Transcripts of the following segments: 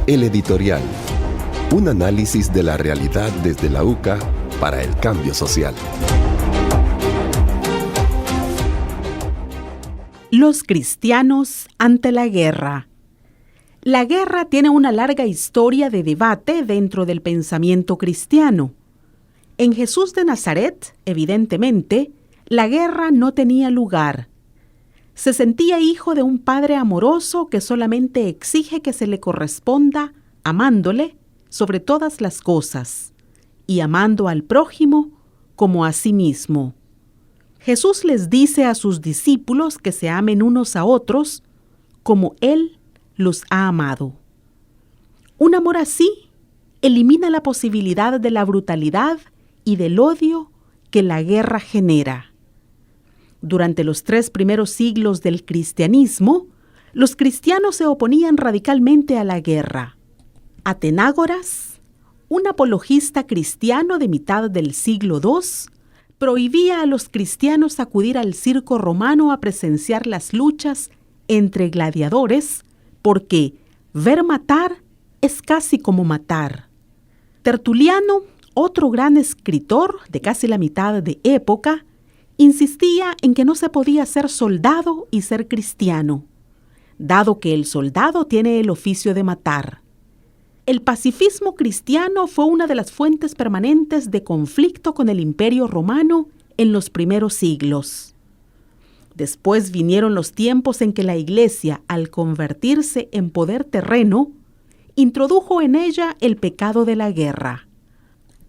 El editorial. Un análisis de la realidad desde la UCA para el cambio social. Los cristianos ante la guerra. La guerra tiene una larga historia de debate dentro del pensamiento cristiano. En Jesús de Nazaret, evidentemente, la guerra no tenía lugar. Se sentía hijo de un padre amoroso que solamente exige que se le corresponda amándole sobre todas las cosas y amando al prójimo como a sí mismo. Jesús les dice a sus discípulos que se amen unos a otros como Él los ha amado. Un amor así elimina la posibilidad de la brutalidad y del odio que la guerra genera. Durante los 3 primeros siglos del cristianismo, los cristianos se oponían radicalmente a la guerra. Atenágoras, un apologista cristiano de mitad del siglo II, prohibía a los cristianos acudir al circo romano a presenciar las luchas entre gladiadores porque ver matar es casi como matar. Tertuliano, otro gran escritor de casi la mitad de época, insistía en que no se podía ser soldado y ser cristiano, dado que el soldado tiene el oficio de matar. El pacifismo cristiano fue una de las fuentes permanentes de conflicto con el Imperio Romano en los primeros siglos. Después vinieron los tiempos en que la Iglesia, al convertirse en poder terreno, introdujo en ella el pecado de la guerra.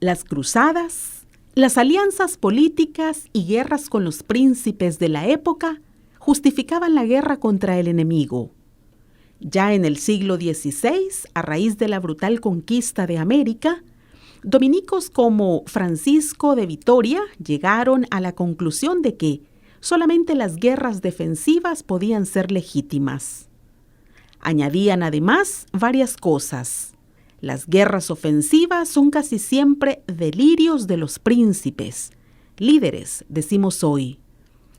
Las cruzadas, las alianzas políticas y guerras con los príncipes de la época justificaban la guerra contra el enemigo. Ya en el siglo XVI, a raíz de la brutal conquista de América, dominicos como Francisco de Vitoria llegaron a la conclusión de que solamente las guerras defensivas podían ser legítimas. Añadían además varias cosas. Las guerras ofensivas son casi siempre delirios de los príncipes, líderes, decimos hoy.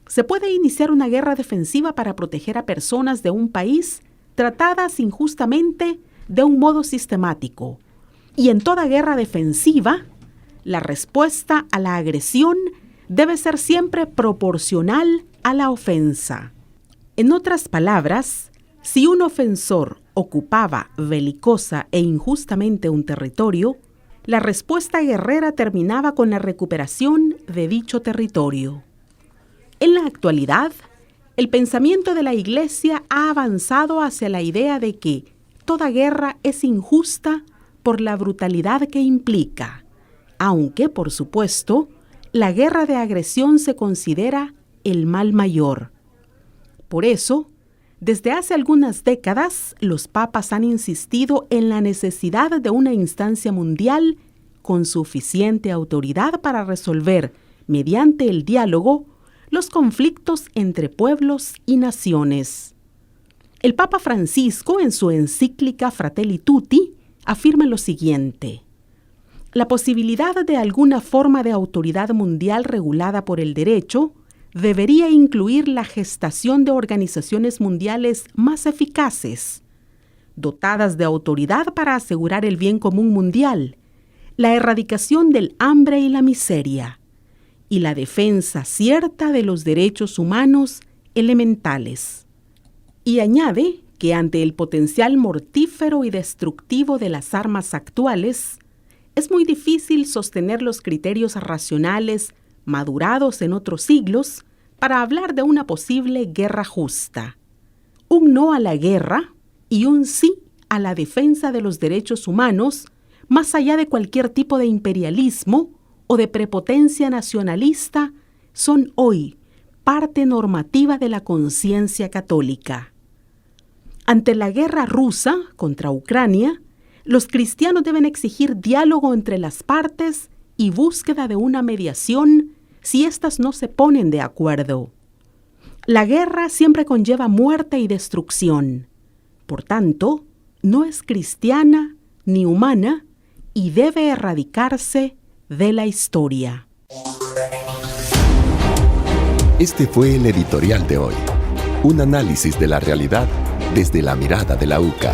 Se puede iniciar una guerra defensiva para proteger a personas de un país tratadas injustamente de un modo sistemático. Y en toda guerra defensiva, la respuesta a la agresión debe ser siempre proporcional a la ofensa. En otras palabras, si un ofensor ocupaba belicosa e injustamente un territorio, la respuesta guerrera terminaba con la recuperación de dicho territorio. En la actualidad, el pensamiento de la Iglesia ha avanzado hacia la idea de que toda guerra es injusta por la brutalidad que implica, aunque, por supuesto, la guerra de agresión se considera el mal mayor. Por eso, desde hace algunas décadas, los papas han insistido en la necesidad de una instancia mundial con suficiente autoridad para resolver, mediante el diálogo, los conflictos entre pueblos y naciones. El Papa Francisco, en su encíclica Fratelli Tutti, afirma lo siguiente: la posibilidad de alguna forma de autoridad mundial regulada por el derecho debería incluir la gestación de organizaciones mundiales más eficaces, dotadas de autoridad para asegurar el bien común mundial, la erradicación del hambre y la miseria, y la defensa cierta de los derechos humanos elementales. Y añade que ante el potencial mortífero y destructivo de las armas actuales, es muy difícil sostener los criterios racionales madurados en otros siglos para hablar de una posible guerra justa. Un no a la guerra y un sí a la defensa de los derechos humanos, más allá de cualquier tipo de imperialismo o de prepotencia nacionalista, son hoy parte normativa de la conciencia católica. Ante la guerra rusa contra Ucrania, los cristianos deben exigir diálogo entre las partes y búsqueda de una mediación si éstas no se ponen de acuerdo. La guerra siempre conlleva muerte y destrucción. Por tanto, no es cristiana ni humana y debe erradicarse de la historia. Este fue el editorial de hoy. Un análisis de la realidad desde la mirada de la UCA.